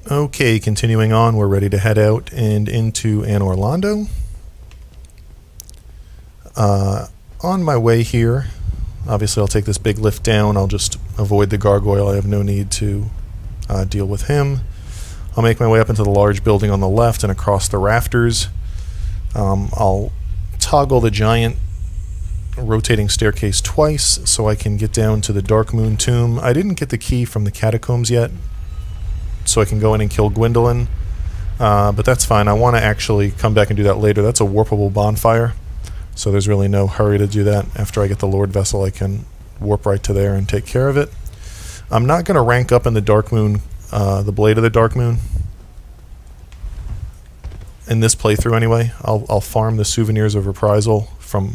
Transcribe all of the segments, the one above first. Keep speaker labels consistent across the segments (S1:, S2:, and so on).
S1: Okay, continuing on, we're ready to head out and into Anor Londo. On my way here, obviously I'll take this big lift down. I'll just avoid the gargoyle. I have no need to deal with him. I'll make my way up into the large building on the left and across the rafters. I'll toggle the giant rotating staircase twice so I can get down to the Dark Moon tomb. I didn't get the key from the catacombs yet, so I can go in and kill Gwendolyn, but that's fine. I want to actually come back and do that later. That's a warpable bonfire, so there's really no hurry to do that. After I get the Lordvessel, I can warp right to there and take care of it. I'm not going to rank up in the Dark Moon, the Blade of the Dark Moon, in this playthrough anyway. I'll farm the Souvenirs of Reprisal from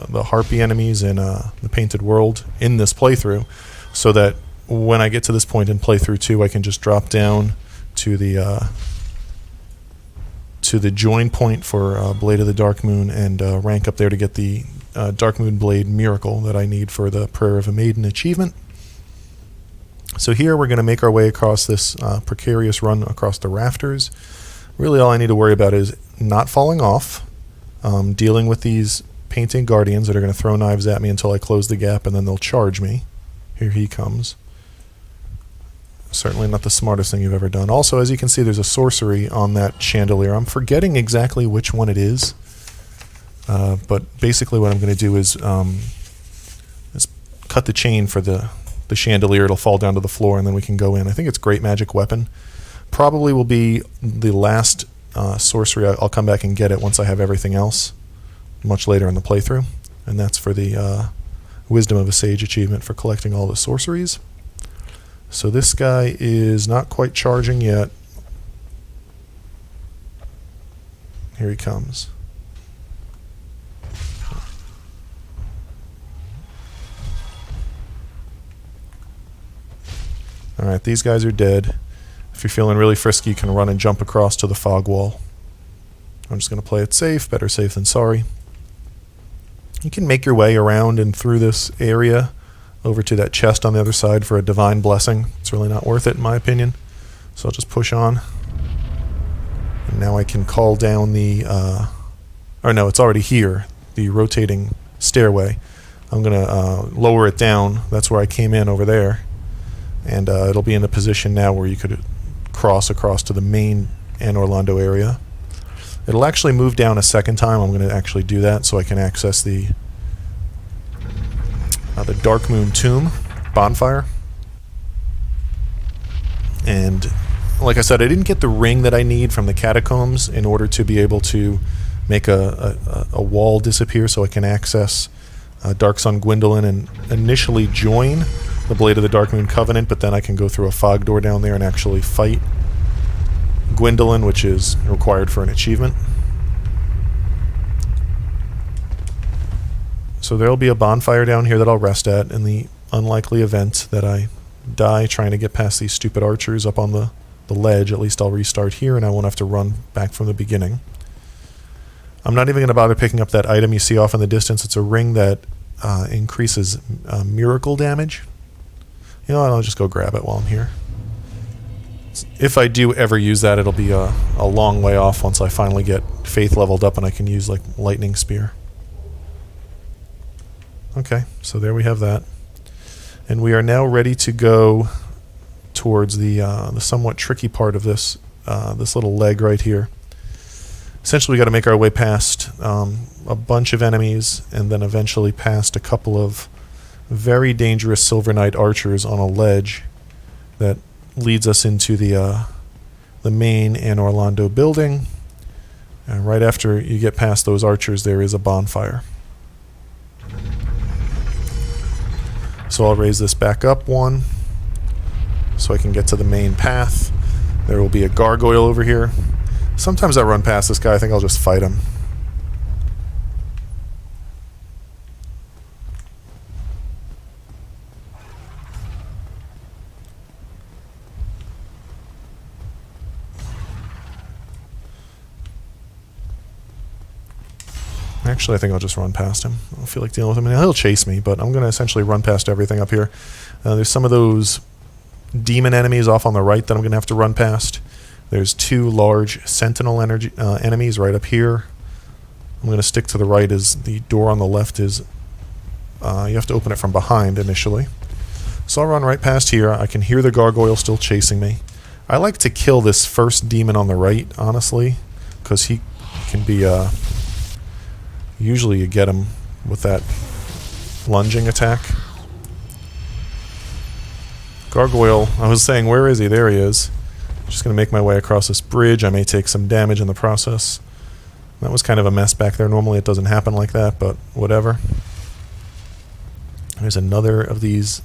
S1: the Harpy enemies in the Painted World in this playthrough, so that when I get to this point in playthrough 2, I can just drop down to the join point for Blade of the Dark Moon and rank up there to get the Dark Moon Blade Miracle that I need for the Prayer of a Maiden achievement. So here we're going to make our way across this precarious run across the rafters. Really all I need to worry about is not falling off, dealing with these painted guardians that are going to throw knives at me until I close the gap, and then they'll charge me. Here he comes. Certainly not the smartest thing you've ever done. Also, as you can see, there's a sorcery on that chandelier. I'm forgetting exactly which one it is. But basically what I'm going to do is cut the chain for the chandelier. It'll fall down to the floor, and then we can go in. I think it's Great Magic Weapon. Probably will be the last sorcery. I'll come back and get it once I have everything else, much later in the playthrough. And that's for the Wisdom of a Sage achievement for collecting all the sorceries. So this guy is not quite charging yet. Here he comes. Alright, these guys are dead. If you're feeling really frisky, you can run and jump across to the fog wall. I'm just going to play it safe. Better safe than sorry. You can make your way around and through this area over to that chest on the other side for a divine blessing. It's really not worth it in my opinion. So I'll just push on. And now I can call down the... or no, it's already here. The rotating stairway. I'm going to lower it down. That's where I came in over there. And it'll be in a position now where you could cross across to the main Anor Londo area. It'll actually move down a second time. I'm going to actually do that so I can access the Dark Moon Tomb bonfire. And like I said, I didn't get the ring that I need from the catacombs in order to be able to make a wall disappear so I can access Dark Sun Gwendolyn and initially join the Blade of the Dark Moon Covenant, but then I can go through a fog door down there and actually fight Gwendolyn, which is required for an achievement. So there'll be a bonfire down here that I'll rest at in the unlikely event that I die trying to get past these stupid archers up on the ledge. At least I'll restart here and I won't have to run back from the beginning. I'm not even going to bother picking up that item you see off in the distance. It's a ring that increases miracle damage. You know what, I'll just go grab it while I'm here. If I do ever use that, it'll be a long way off once I finally get faith leveled up and I can use like lightning spear. Okay, so there we have that. And we are now ready to go towards the somewhat tricky part of this this little leg right here. Essentially, we got to make our way past a bunch of enemies and then eventually past a couple of very dangerous Silver Knight archers on a ledge that leads us into the main Anor Londo building. And right after you get past those archers, there is a bonfire. So I'll raise this back up one so I can get to the main path. There will be a gargoyle over here. Sometimes I run past this guy. I think I'll just fight him. Actually, I think I'll just run past him. I don't feel like dealing with him. I mean, he'll chase me, but I'm going to essentially run past everything up here. There's some of those demon enemies off on the right that I'm going to have to run past. There's 2 large sentinel enemies right up here. I'm going to stick to the right as the door on the left is... you have to open it from behind initially. So I'll run right past here. I can hear the gargoyle still chasing me. I like to kill this first demon on the right, honestly, because he can be... usually you get him with that lunging attack. Gargoyle, I was saying, where is he? There he is. Just going to make my way across this bridge. I may take some damage in the process. That was kind of a mess back there. Normally it doesn't happen like that, but whatever. There's another of these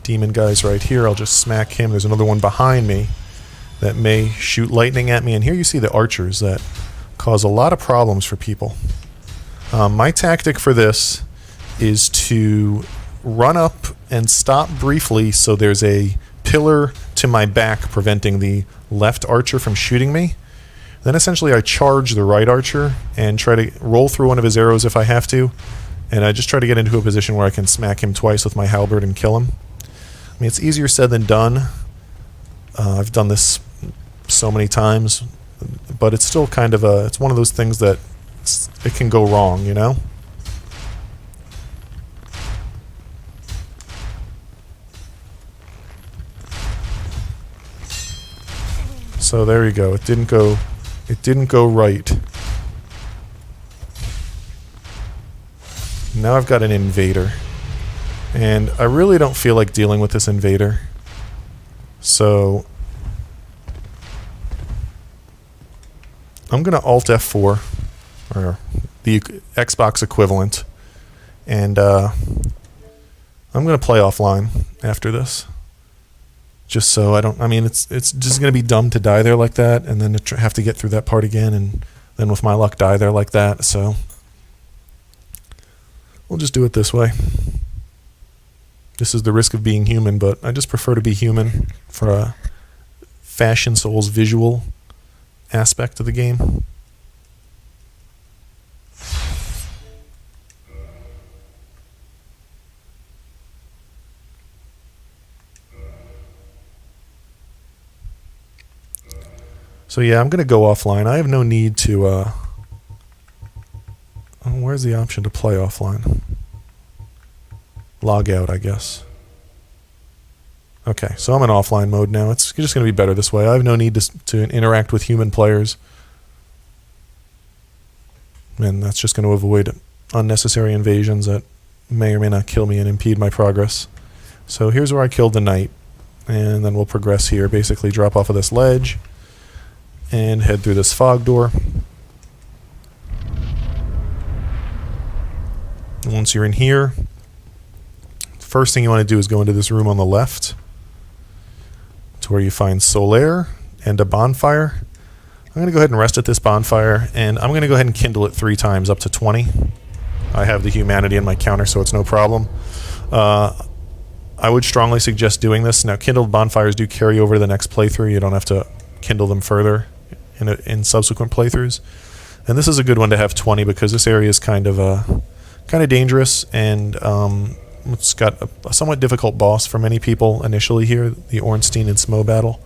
S1: demon guys right here. I'll just smack him. There's another one behind me that may shoot lightning at me. And here you see the archers that cause a lot of problems for people. My tactic for this is to run up and stop briefly so there's a pillar to my back preventing the left archer from shooting me. Then essentially I charge the right archer and try to roll through one of his arrows if I have to. And I just try to get into a position where I can smack him twice with my halberd and kill him. I mean, it's easier said than done. I've done this so many times, but it's still kind of it's one of those things that it can go wrong, you know? So there you go. It didn't go right. Now I've got an invader. And I really don't feel like dealing with this invader. So I'm going to Alt F4, or the Xbox equivalent, and I'm going to play offline after this. Just so I don't... I mean, it's just going to be dumb to die there like that, and then to have to get through that part again, and then with my luck die there like that, so... We'll just do it this way. This is the risk of being human, but I just prefer to be human for a Fashion Souls visual aspect of the game. So yeah, I'm going to go offline. I have no need to... where's the option to play offline? Log out, I guess. Okay, so I'm in offline mode now. It's just going to be better this way. I have no need to interact with human players. And that's just going to avoid unnecessary invasions that may or may not kill me and impede my progress. So here's where I killed the knight. And then we'll progress here. Basically drop off of this ledge and head through this fog door. And once you're in here, the first thing you want to do is go into this room on the left to where you find Solaire and a bonfire. I'm going to go ahead and rest at this bonfire, and I'm going to go ahead and kindle it 3 times up to 20. I have the humanity in my counter, so it's no problem. I would strongly suggest doing this. Now, kindled bonfires do carry over to the next playthrough. You don't have to kindle them further in subsequent playthroughs. And this is a good one to have 20 because this area is kind of dangerous, and it's got a somewhat difficult boss for many people initially here, the Ornstein and Smough battle.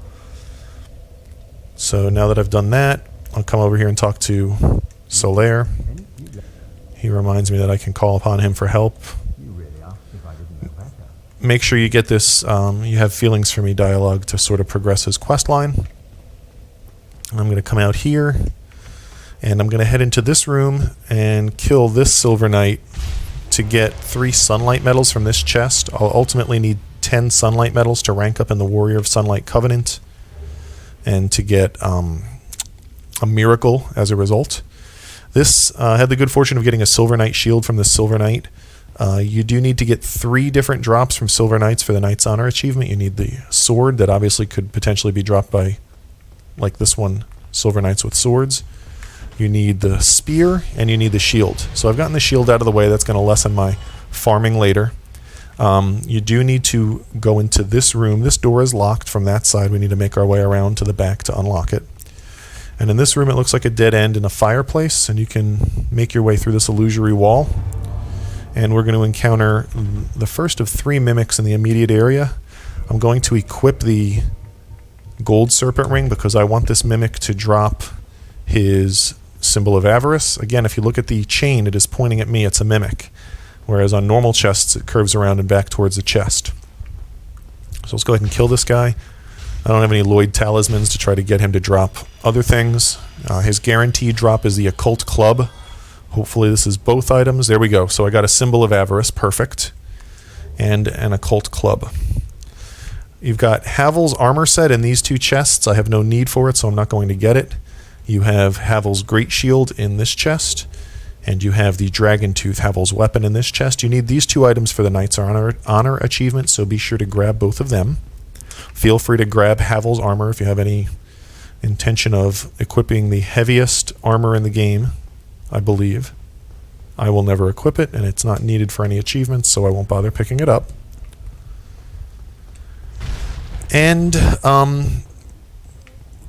S1: So now that I've done that, I'll come over here and talk to Solaire. He reminds me that I can call upon him for help. Make sure you get this you have feelings for me dialogue to sort of progress his quest line. I'm going to come out here, and I'm going to head into this room and kill this Silver Knight to get 3 Sunlight medals from this chest. I'll ultimately need 10 Sunlight medals to rank up in the Warrior of Sunlight Covenant and to get a miracle as a result. This had the good fortune of getting a Silver Knight shield from the Silver Knight. You do need to get 3 different drops from Silver Knights for the Knight's Honor achievement. You need the sword that obviously could potentially be dropped by, like this one, Silver Knights with swords. You need the spear, and you need the shield. So I've gotten the shield out of the way. That's going to lessen my farming later. You do need to go into this room. This door is locked from that side. We need to make our way around to the back to unlock it. And in this room, it looks like a dead end in a fireplace, and you can make your way through this illusory wall. And we're going to encounter the first of 3 mimics in the immediate area. I'm going to equip the gold serpent ring because I want this mimic to drop his symbol of avarice. Again, if you look at the chain, it is pointing at me. It's a mimic. Whereas on normal chests, it curves around and back towards the chest. So let's go ahead and kill this guy. I don't have any Lloyd talismans to try to get him to drop other things. His guaranteed drop is the occult club. Hopefully this is both items. There we go. So I got a symbol of avarice. Perfect. And an occult club. You've got Havel's armor set in these two chests. I have no need for it, so I'm not going to get it. You have Havel's great shield in this chest. And you have the Dragon Tooth, Havel's weapon, in this chest. You need these two items for the Knight's Honor achievement, so be sure to grab both of them. Feel free to grab Havel's armor if you have any intention of equipping the heaviest armor in the game, I believe. I will never equip it, and it's not needed for any achievements, so I won't bother picking it up. And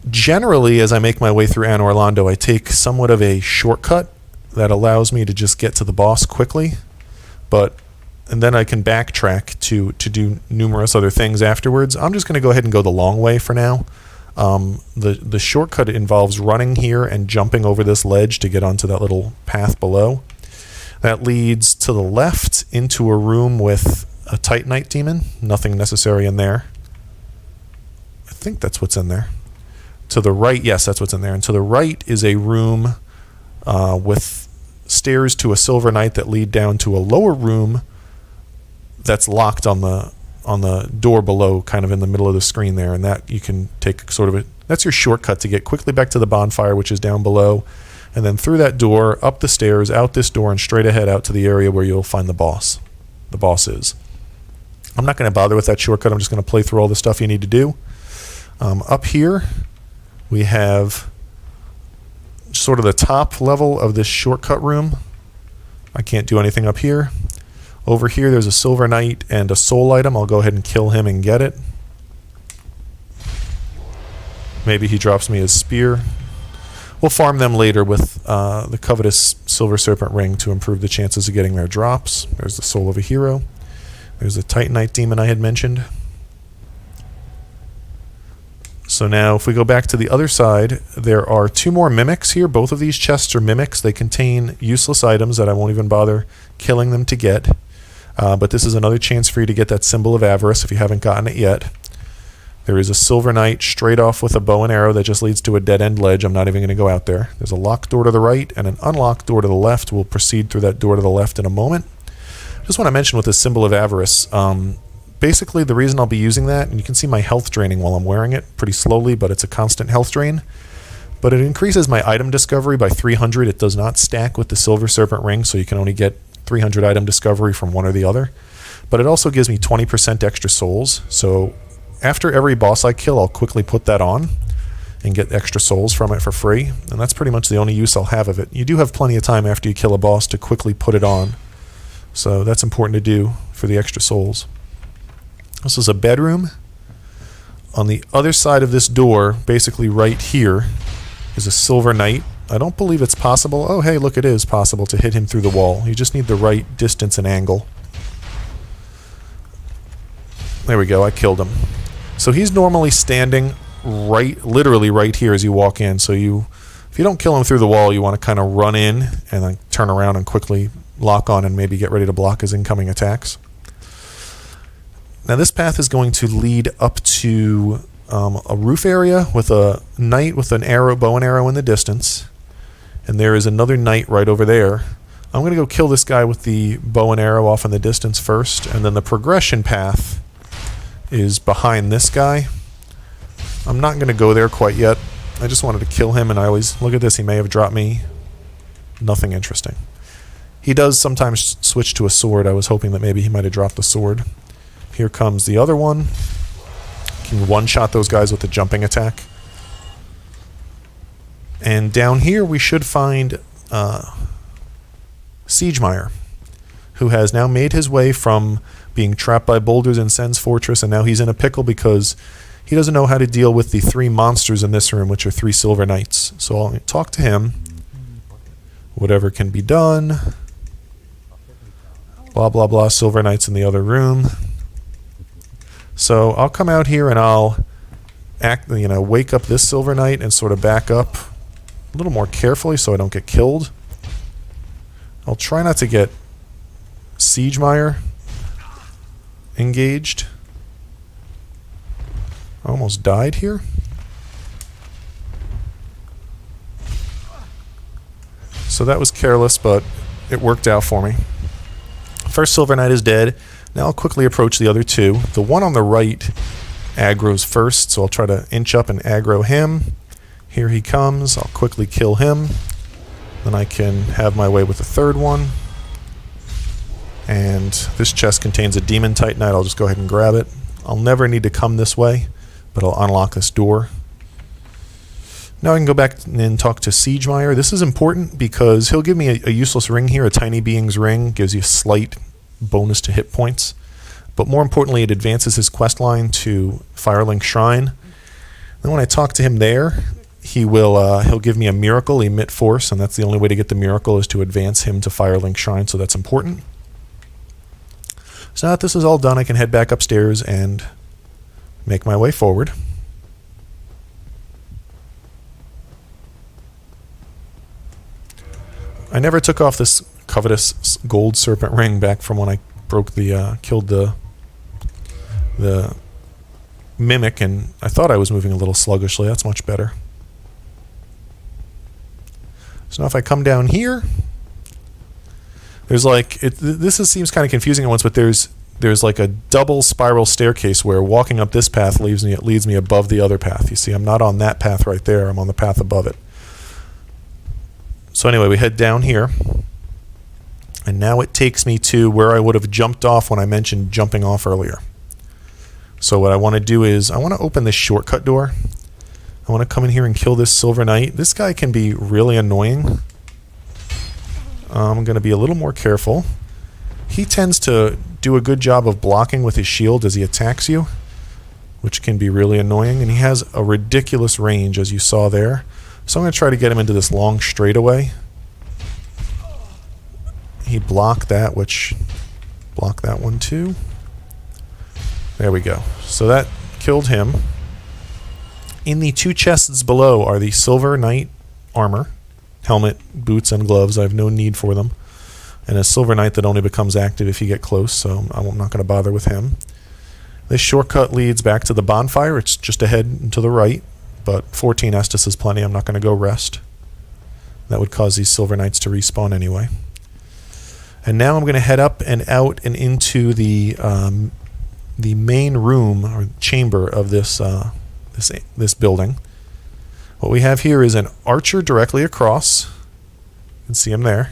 S1: generally, as I make my way through Anor Londo, I take somewhat of a shortcut that allows me to just get to the boss quickly, and then I can backtrack to do numerous other things afterwards. I'm just going to go ahead and go the long way for now. The shortcut involves running here and jumping over this ledge to get onto that little path below. That leads to the left into a room with a Titanite demon. Nothing necessary in there. I think that's what's in there. To the right, yes, that's what's in there. And to the right is a room with stairs to a silver knight that lead down to a lower room that's locked on the door below, kind of in the middle of the screen there, and that you can take sort of that's your shortcut to get quickly back to the bonfire, which is down below, and then through that door, up the stairs, out this door, and straight ahead out to the area where you'll find the boss. The boss is. I'm not going to bother with that shortcut. I'm just going to play through all the stuff you need to do. Up here, we have sort of the top level of this shortcut room. I can't do anything up here. Over here there's a silver knight and a soul item. I'll go ahead and kill him and get it. Maybe he drops me his spear. We'll farm them later with the covetous silver serpent ring to improve the chances of getting their drops. There's the soul of a hero. There's the Titanite demon I had mentioned. So now if we go back to the other side, there are two more mimics here. Both of these chests are mimics. They contain useless items that I won't even bother killing them to get. But this is another chance for you to get that symbol of avarice if you haven't gotten it yet. There is a silver knight straight off with a bow and arrow that just leads to a dead-end ledge. I'm not even going to go out there. There's a locked door to the right and an unlocked door to the left. We'll proceed through that door to the left in a moment. Just want to mention with this symbol of avarice, basically the reason I'll be using that, and you can see my health draining while I'm wearing it pretty slowly, but it's a constant health drain. But it increases my item discovery by 300. It does not stack with the silver serpent ring, so you can only get 300 item discovery from one or the other. But it also gives me 20% extra souls, so after every boss I kill, I'll quickly put that on and get extra souls from it for free, and that's pretty much the only use I'll have of it. You do have plenty of time after you kill a boss to quickly put it on, so that's important to do for the extra souls. This is a bedroom. On the other side of this door, basically right here, is a silver knight. I don't believe it's possible. Oh, hey, look, it is possible to hit him through the wall. You just need the right distance and angle. There we go, I killed him. So he's normally standing literally right here as you walk in. So if you don't kill him through the wall, you want to kind of run in and then turn around and quickly lock on and maybe get ready to block his incoming attacks. Now this path is going to lead up to a roof area with a knight with an bow and arrow in the distance. And there is another knight right over there. I'm going to go kill this guy with the bow and arrow off in the distance first, and then the progression path is behind this guy. I'm not going to go there quite yet. I just wanted to kill him, and I always... Look at this, he may have dropped me. Nothing interesting. He does sometimes switch to a sword. I was hoping that maybe he might have dropped the sword. Here comes the other one. Can one-shot those guys with a jumping attack. And down here we should find Siegemeyer, who has now made his way from being trapped by boulders in Sen's fortress, and now he's in a pickle because he doesn't know how to deal with the three monsters in this room, which are 3 silver knights. So I'll talk to him. Whatever can be done. Blah, blah, blah. Silver knights in the other room. So I'll come out here and I'll wake up this Silver Knight and sort of back up a little more carefully so I don't get killed. I'll try not to get Siegemeier engaged. I almost died here. So that was careless, but it worked out for me. First Silver Knight is dead. Now I'll quickly approach the other two. The one on the right aggro's first, so I'll try to inch up and aggro him. Here he comes. I'll quickly kill him. Then I can have my way with the third one. And this chest contains a Demon Titanite. I'll just go ahead and grab it. I'll never need to come this way, but I'll unlock this door. Now I can go back and talk to Siegemeier. This is important because he'll give me a useless ring here. A Tiny Being's Ring gives you a slight bonus to hit points. But more importantly, it advances his quest line to Firelink Shrine. Then when I talk to him there, he'll give me a miracle, Emit Force, and that's the only way to get the miracle is to advance him to Firelink Shrine, so that's important. So now that this is all done, I can head back upstairs and make my way forward. I never took off this covetous gold serpent ring back from when I killed the mimic, and I thought I was moving a little sluggishly. That's much better. So now if I come down here, there's like seems kind of confusing at once, but there's like a double spiral staircase where walking up this path leads me above the other path. You see, I'm not on that path right there. I'm on the path above it. So anyway, we head down here, and now it takes me to where I would have jumped off when I mentioned jumping off earlier. So what I want to do is I want to open this shortcut door. I want to come in here and kill this Silver Knight. This guy can be really annoying. I'm going to be a little more careful. He tends to do a good job of blocking with his shield as he attacks you, which can be really annoying, and he has a ridiculous range, as you saw there. So I'm going to try to get him into this long straightaway. He blocked that, blocked that one too. There we go. So that killed him. In the two chests below are the Silver Knight armor, helmet, boots, and gloves. I have no need for them. And a Silver Knight that only becomes active if you get close, so I'm not going to bother with him. This shortcut leads back to the bonfire. It's just ahead and to the right, but 14 Estus is plenty. I'm not going to go rest. That would cause these Silver Knights to respawn anyway. And now I'm going to head up and out and into the main room or chamber of this this building. What we have here is an archer directly across. You can see him there.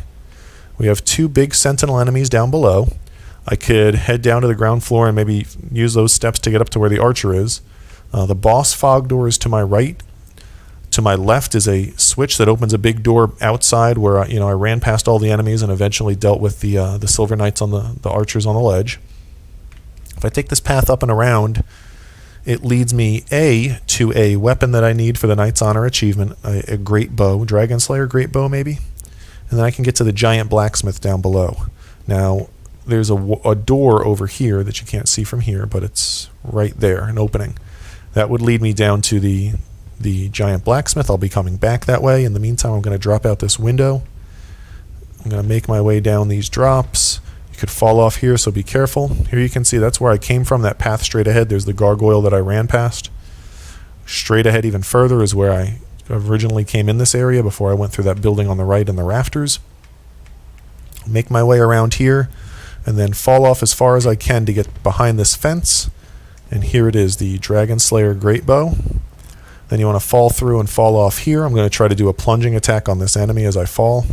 S1: We have two big sentinel enemies down below. I could head down to the ground floor and maybe use those steps to get up to where the archer is. The boss fog door is to my right. To my left is a switch that opens a big door outside where I ran past all the enemies and eventually dealt with the Silver Knights on the archers on the ledge. If I take this path up and around, it leads me to a weapon that I need for the Knight's Honor achievement, a great bow, Dragon Slayer great bow maybe, and then I can get to the giant blacksmith down below. Now there's a door over here that you can't see from here, but it's right there, an opening. That would lead me down to the giant blacksmith. I'll be coming back that way. In the meantime, I'm going to drop out this window. I'm going to make my way down these drops. You could fall off here, so be careful. Here you can see that's where I came from, that path straight ahead. There's the gargoyle that I ran past. Straight ahead even further is where I originally came in this area before I went through that building on the right and the rafters. Make my way around here and then fall off as far as I can to get behind this fence. And here it is, the Dragon Slayer Great Bow. Then you want to fall through and fall off here. I'm going to try to do a plunging attack on this enemy as I fall,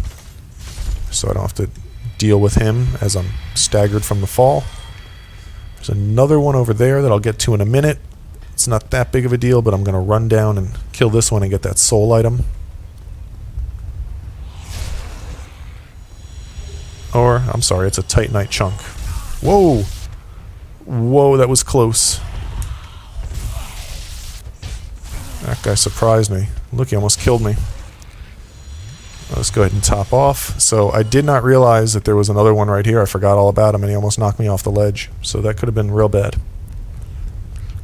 S1: so I don't have to deal with him as I'm staggered from the fall. There's another one over there that I'll get to in a minute. It's not that big of a deal, but I'm going to run down and kill this one and get that soul item. Or, I'm sorry, it's a Titanite chunk. Whoa! Whoa, that was close. That guy surprised me. Look, he almost killed me. Let's go ahead and top off. So I did not realize that there was another one right here. I forgot all about him, and he almost knocked me off the ledge. So that could have been real bad.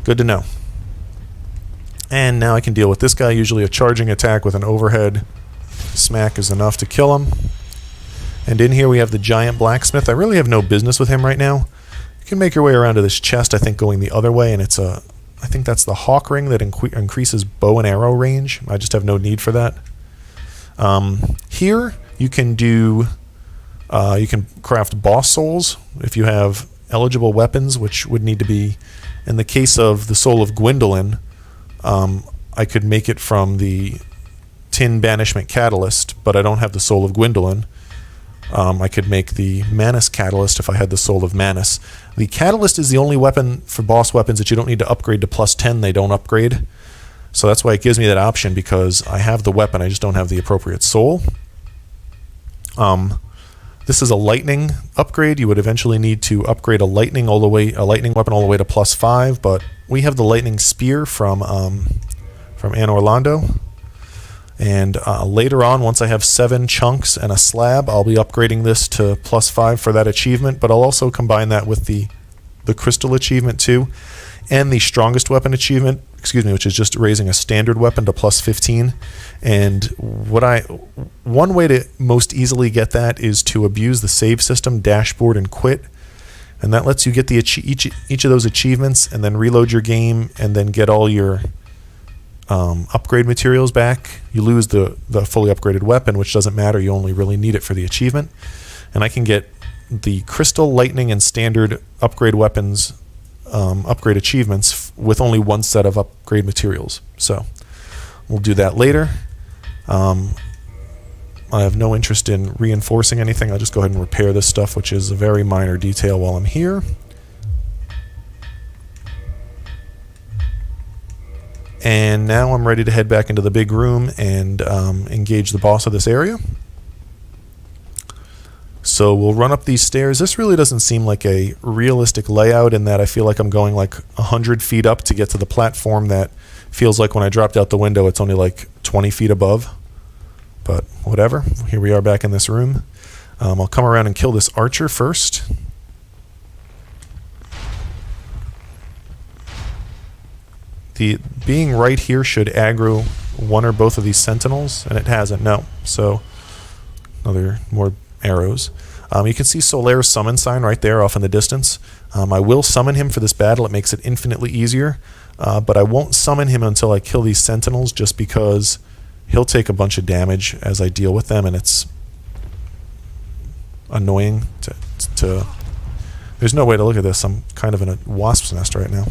S1: Good to know. And now I can deal with this guy. Usually a charging attack with an overhead smack is enough to kill him. And in here we have the giant blacksmith. I really have no business with him right now. You can make your way around to this chest, I think, going the other way, and it's a... I think that's the hawk ring that increases bow and arrow range. I just have no need for that. Here you can do... you can craft boss souls if you have eligible weapons, which would need to be... In the case of the soul of Gwyndolin, I could make it from the Tin Banishment Catalyst, but I don't have the soul of Gwyndolin. I could make the Manus Catalyst if I had the Soul of Manus. The Catalyst is the only weapon for boss weapons that you don't need to upgrade to +10. They don't upgrade. So that's why it gives me that option, because I have the weapon, I just don't have the appropriate soul. This is a lightning upgrade. You would eventually need to upgrade a lightning weapon all the way to +5, but we have the lightning spear from Anor Londo. And later on, once I have 7 chunks and a slab, I'll be upgrading this to +5 for that achievement, but I'll also combine that with the crystal achievement too, and the strongest weapon achievement, which is just raising a standard weapon to +15. And one way to most easily get that is to abuse the save system, dashboard, and quit. And that lets you get each of those achievements and then reload your game and then get all your upgrade materials back. You lose the fully upgraded weapon, which doesn't matter. You only really need it for the achievement. And I can get the crystal, lightning, and standard upgrade weapons upgrade achievements with only one set of upgrade materials. So we'll do that later. I have no interest in reinforcing anything. I'll just go ahead and repair this stuff, which is a very minor detail while I'm here. And now I'm ready to head back into the big room and engage the boss of this area. So we'll run up these stairs. This really doesn't seem like a realistic layout in that I feel like I'm going like 100 feet up to get to the platform that feels like when I dropped out the window it's only like 20 feet above. But whatever. Here we are back in this room. I'll come around and kill this archer first. Being right here should aggro one or both of these sentinels, and it hasn't. No. So more arrows. You can see Solaire's summon sign right there off in the distance. I will summon him for this battle. It makes it infinitely easier. But I won't summon him until I kill these sentinels, just because he'll take a bunch of damage as I deal with them, and it's annoying to there's no way to look at this. I'm kind of in a wasp's nest right now.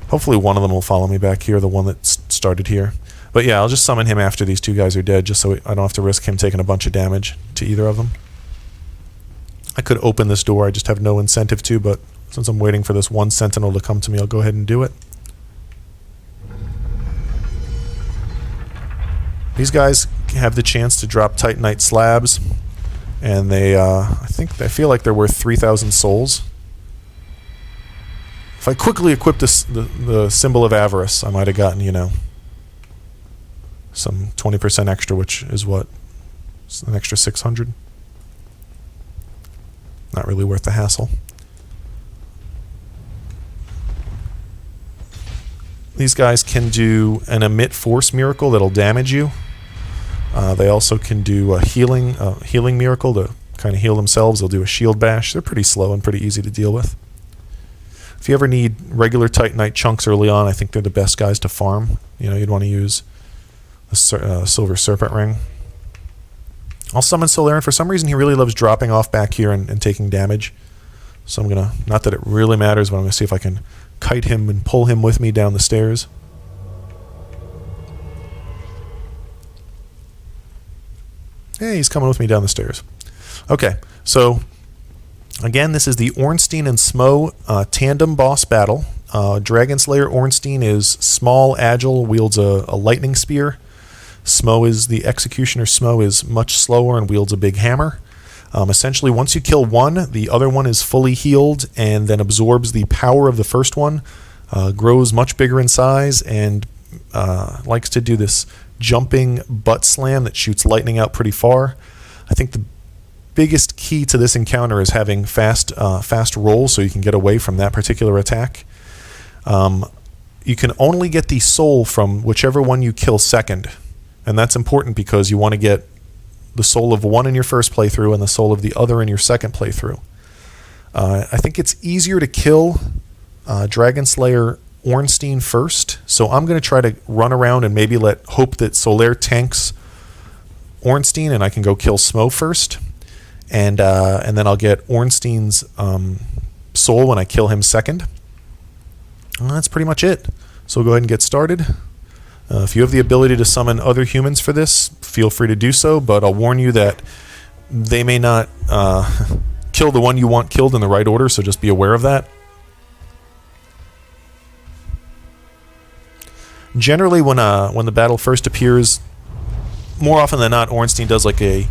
S1: Hopefully one of them will follow me back here, the one that started here. But yeah, I'll just summon him after these two guys are dead, just so I don't have to risk him taking a bunch of damage to either of them. I could open this door, I just have no incentive to, but since I'm waiting for this one sentinel to come to me, I'll go ahead and do it. These guys have the chance to drop Titanite slabs, and I feel like they're worth 3,000 souls. If I quickly equipped the symbol of avarice, I might have gotten, some 20% extra, which is what? It's an extra 600. Not really worth the hassle. These guys can do an emit force miracle that'll damage you. They also can do a healing miracle to kind of heal themselves. They'll do a shield bash. They're pretty slow and pretty easy to deal with. If you ever need regular Titanite chunks early on, I think they're the best guys to farm. You'd want to use the Silver Serpent Ring. I'll summon Solaire, and for some reason he really loves dropping off back here and taking damage. So I'm going to, not that it really matters, but I'm going to see if I can kite him and pull him with me down the stairs. Hey, he's coming with me down the stairs. Okay, so again, this is the Ornstein and Smough tandem boss battle. Dragon Slayer Ornstein is small, agile, wields a lightning spear. The Executioner Smough is much slower and wields a big hammer. Essentially, once you kill one, the other one is fully healed and then absorbs the power of the first one, grows much bigger in size, and likes to do this jumping butt slam that shoots lightning out pretty far. I think the biggest key to this encounter is having fast rolls so you can get away from that particular attack. you can only get the soul from whichever one you kill second. And that's important because you want to get the soul of one in your first playthrough and the soul of the other in your second playthrough. I think it's easier to kill Dragon Slayer Ornstein first, so I'm going to try to run around and maybe hope that Solaire tanks Ornstein and I can go kill Smough first, and then I'll get Ornstein's soul when I kill him second. And that's pretty much it. So we'll go ahead and get started. If you have the ability to summon other humans for this, feel free to do so, but I'll warn you that they may not kill the one you want killed in the right order, so just be aware of that. Generally, when the battle first appears, more often than not, Ornstein does like a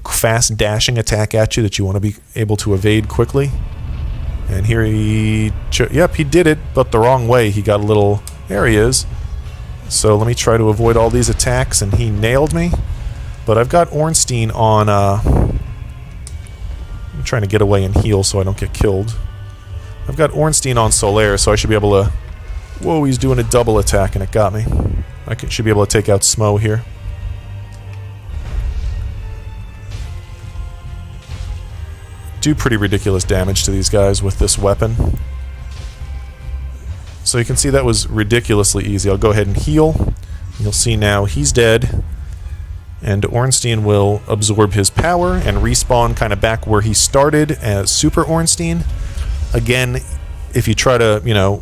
S1: fast dashing attack at you that you want to be able to evade quickly. And here he did it, but the wrong way. He got a little... There he is. So let me try to avoid all these attacks, and he nailed me. But I've got Ornstein on... I'm trying to get away and heal so I don't get killed. I've got Ornstein on Solaire, so I should be able to... Whoa, he's doing a double attack, and it got me. Should be able to take out Smough here. Do pretty ridiculous damage to these guys with this weapon. So you can see that was ridiculously easy. I'll go ahead and heal. You'll see now he's dead. And Ornstein will absorb his power and respawn kind of back where he started as Super Ornstein. Again, if you try to,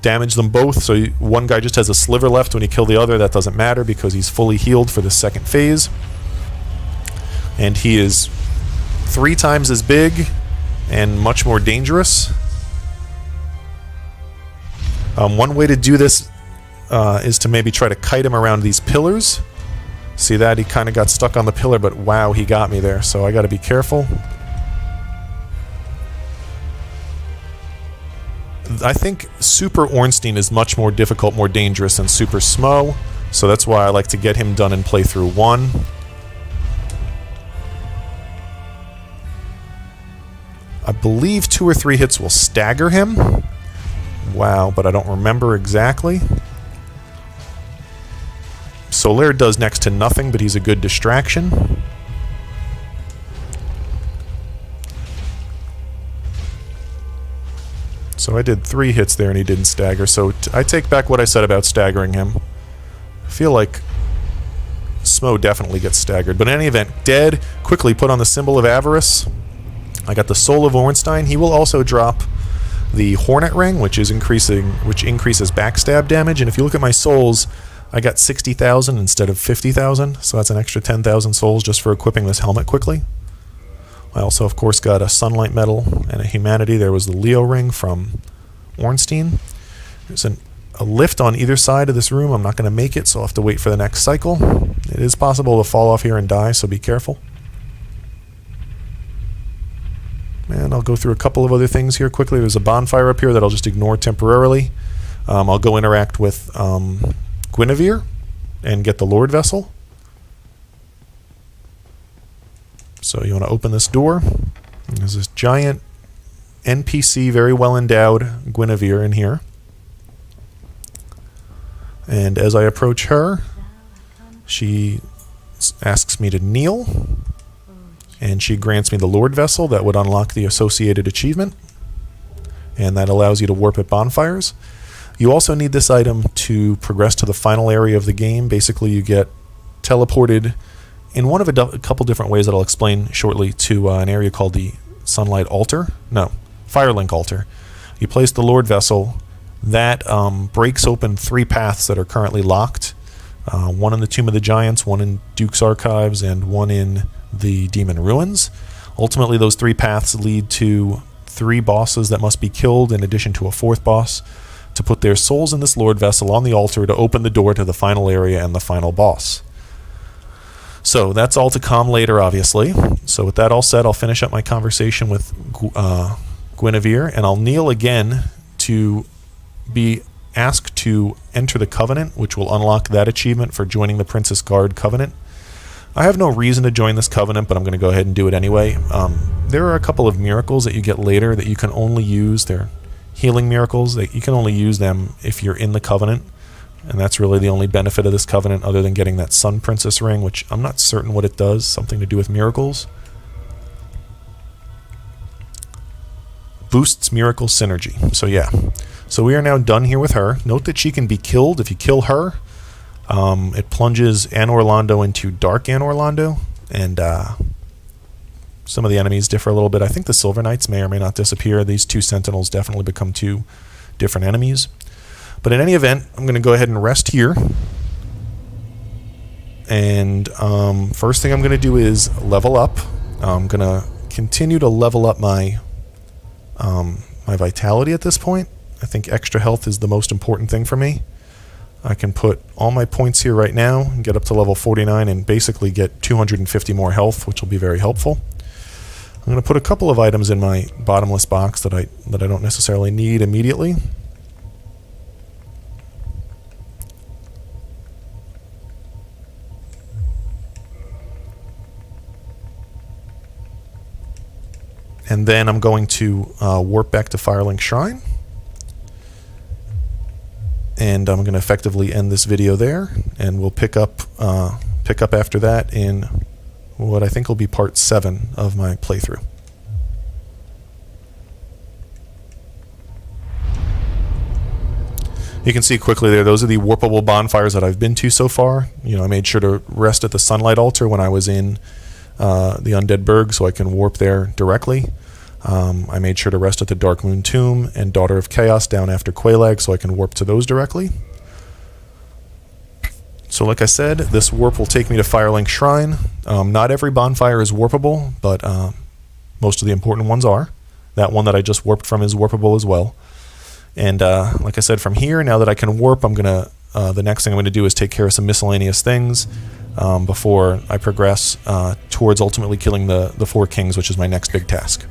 S1: damage them both, so one guy just has a sliver left when you kill the other, that doesn't matter because he's fully healed for the second phase. And he is 3 times as big and much more dangerous. One way to do this is to maybe try to kite him around these pillars. See that? He kind of got stuck on the pillar, but wow, he got me there, so I got to be careful. I think Super Ornstein is much more difficult, more dangerous than Super Smough, so that's why I like to get him done in playthrough 1. I believe 2 or 3 hits will stagger him. Wow, but I don't remember exactly. Solaire does next to nothing, but he's a good distraction. So I did 3 hits there and he didn't stagger, so I take back what I said about staggering him. I feel like Smough definitely gets staggered, but in any event, dead. Quickly put on the symbol of avarice. I got the Soul of Ornstein. He will also drop the Hornet Ring, which increases backstab damage, and if you look at my souls, I got 60,000 instead of 50,000, so that's an extra 10,000 souls just for equipping this helmet quickly. I also, of course, got a Sunlight Medal and a Humanity. There was the Leo Ring from Ornstein. There's a lift on either side of this room. I'm not going to make it, so I'll have to wait for the next cycle. It is possible to fall off here and die, so be careful. And I'll go through a couple of other things here quickly. There's a bonfire up here that I'll just ignore temporarily. I'll go interact with Guinevere and get the Lordvessel. So you want to open this door. There's this giant NPC, very well endowed Guinevere in here. And as I approach her, she asks me to kneel. And she grants me the Lordvessel that would unlock the associated achievement. And that allows you to warp at bonfires. You also need this item to progress to the final area of the game. Basically, you get teleported in one of a couple different ways that I'll explain shortly to an area called the Sunlight Altar. No, Firelink Altar. You place the Lordvessel. That breaks open 3 paths that are currently locked. One in the Tomb of the Giants, one in Duke's Archives, and one in the Demon Ruins. Ultimately, those 3 paths lead to 3 bosses that must be killed in addition to a 4th boss to put their souls in this Lordvessel on the altar to open the door to the final area and the final boss. So that's all to come later, obviously. So with that all said, I'll finish up my conversation with Guinevere, and I'll kneel again to be asked to enter the Covenant, which will unlock that achievement for joining the Princess Guard Covenant. I have no reason to join this Covenant, but I'm going to go ahead and do it anyway. There are a couple of miracles that you get later that you can only use. They're healing miracles. You can only use them if you're in the Covenant, and that's really the only benefit of this Covenant other than getting that Sun Princess ring, which I'm not certain what it does, something to do with miracles. Boosts miracle synergy. So yeah. So we are now done here with her. Note that she can be killed if you kill her. It plunges Anor Londo into Dark Anor Londo, and some of the enemies differ a little bit. I think the Silver Knights may or may not disappear. These two Sentinels definitely become two different enemies. But in any event, I'm going to go ahead and rest here. And first thing I'm going to do is level up. I'm going to continue to level up my my vitality at this point. I think extra health is the most important thing for me. I can put all my points here right now and get up to level 49 and basically get 250 more health, which will be very helpful. I'm going to put a couple of items in my bottomless box that I don't necessarily need immediately. And then I'm going to warp back to Firelink Shrine. And I'm going to effectively end this video there, and we'll pick up after that in what I think will be part 7 of my playthrough. You can see quickly there, those are the warpable bonfires that I've been to so far. You know, I made sure to rest at the Sunlight Altar when I was in the Undead Burg, so I can warp there directly. I made sure to rest at the Dark Moon Tomb and Daughter of Chaos down after Quelaag, so I can warp to those directly. So like I said, this warp will take me to Firelink Shrine. Not every bonfire is warpable, but most of the important ones are. That one that I just warped from is warpable as well. And like I said, from here, now that I can warp, I'm gonna the next thing I'm going to do is take care of some miscellaneous things before I progress towards ultimately killing the 4 kings, which is my next big task.